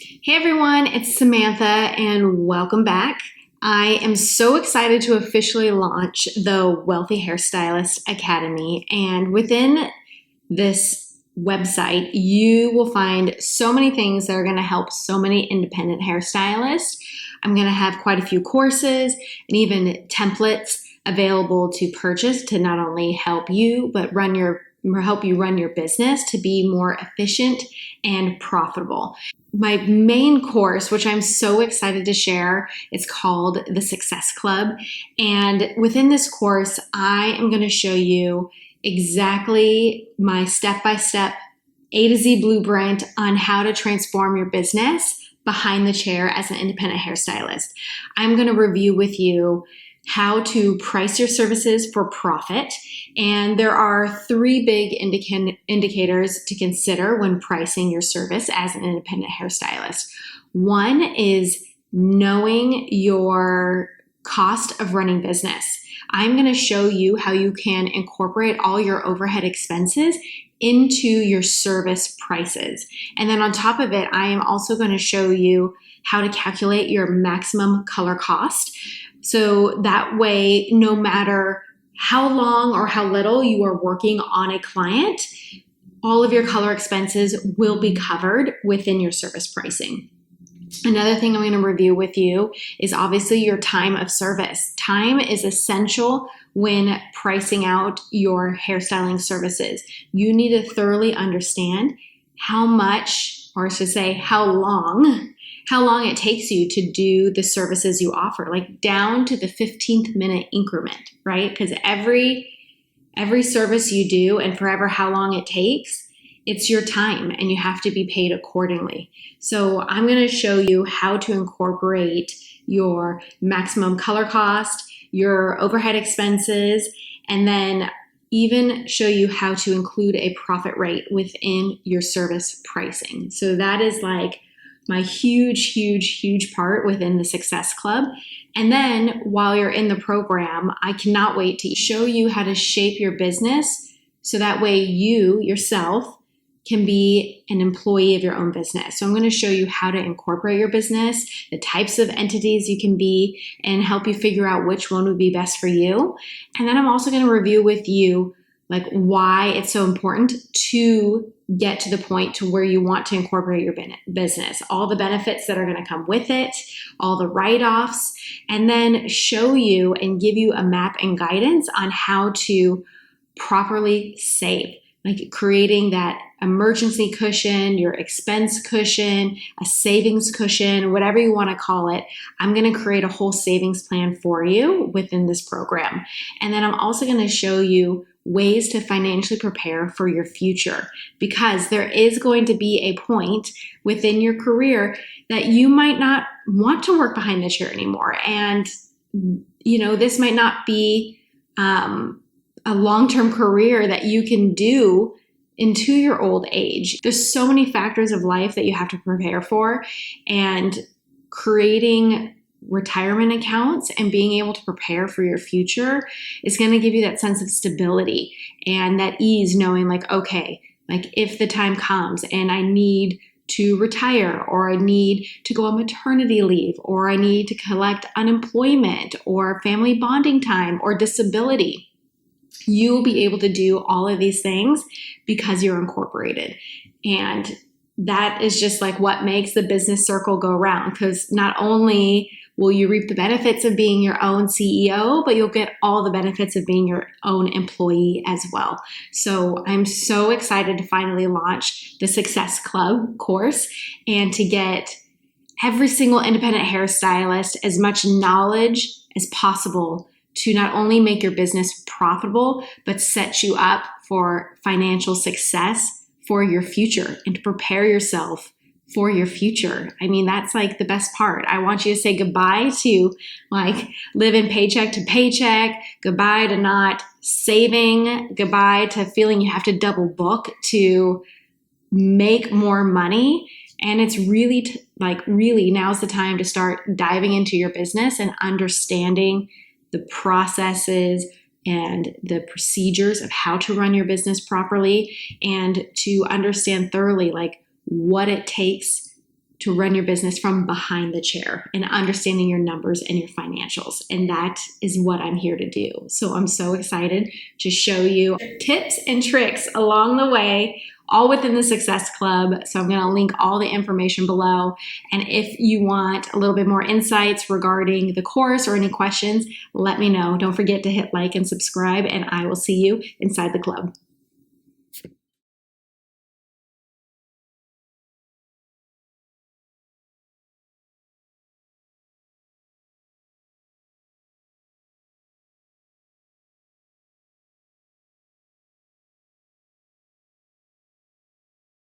Hey everyone, it's Samantha and welcome back. I am so excited to officially launch the Wealthy Hairstylist Academy, and within this website you will find so many things that are going to help so many independent hairstylists. I'm going to have quite a few courses and even templates available to purchase to not only help you but help you run your business to be more efficient and profitable. My main course, which I'm so excited to share, it's called the Success Club. And within this course, I am going to show you exactly my step-by-step A to Z blueprint on how to transform your business behind the chair as an independent hairstylist. I'm going to review with you how to price your services for profit. And there are three big indicators to consider when pricing your service as an independent hairstylist. One is knowing your cost of running business. I'm going to show you how you can incorporate all your overhead expenses into your service prices. And then on top of it, I am also going to show you how to calculate your maximum color cost. So that way, no matter how long or how little you are working on a client, all of your color expenses will be covered within your service pricing. Another thing I'm going to review with you is obviously your time of service. Time is essential when pricing out your hairstyling services. You need to thoroughly understand how much, or I should say how long it takes you to do the services you offer, like down to the 15th minute increment, right? Because every service you do and forever how long it takes, it's your time and you have to be paid accordingly. So I'm going to show you how to incorporate your maximum color cost, your overhead expenses, and then even show you how to include a profit rate within your service pricing. So that is like my huge part within the Success Club. And then while you're in the program, I cannot wait to show you how to shape your business so that way you yourself can be an employee of your own business. So I'm going to show you how to incorporate your business, the types of entities you can be, and help you figure out which one would be best for you. And then I'm also going to review with you like why it's so important to get to the point to where you want to incorporate your business, all the benefits that are going to come with it, all the write-offs, and then show you and give you a map and guidance on how to properly save, like creating that emergency cushion, your expense cushion, a savings cushion, whatever you want to call it. I'm going to create a whole savings plan for you within this program. And then I'm also going to show you ways to financially prepare for your future, because there is going to be a point within your career that you might not want to work behind the chair anymore. And, this might not be a long-term career that you can do into your old age. There's so many factors of life that you have to prepare for, and creating retirement accounts and being able to prepare for your future is going to give you that sense of stability and that ease, knowing like, okay, like if the time comes and I need to retire, or I need to go on maternity leave, or I need to collect unemployment or family bonding time or disability, you will be able to do all of these things because you're incorporated. And that is just like what makes the business circle go round, because not only will you reap the benefits of being your own CEO, but you'll get all the benefits of being your own employee as well. So I'm so excited to finally launch the Success Club course and to get every single independent hairstylist as much knowledge as possible to not only make your business profitable, but set you up for financial success for your future and to prepare yourself for your future. I mean, that's like the best part. I want you to say goodbye to like living paycheck to paycheck, goodbye to not saving, goodbye to feeling you have to double book to make more money. And it's really really now's the time to start diving into your business and understanding the processes and the procedures of how to run your business properly, and to understand thoroughly like what it takes to run your business from behind the chair and understanding your numbers and your financials. And that is what I'm here to do. So I'm so excited to show you tips and tricks along the way, all within the Success Club. So I'm going to link all the information below. And if you want a little bit more insights regarding the course or any questions, let me know. Don't forget to hit like and subscribe, and I will see you inside the club.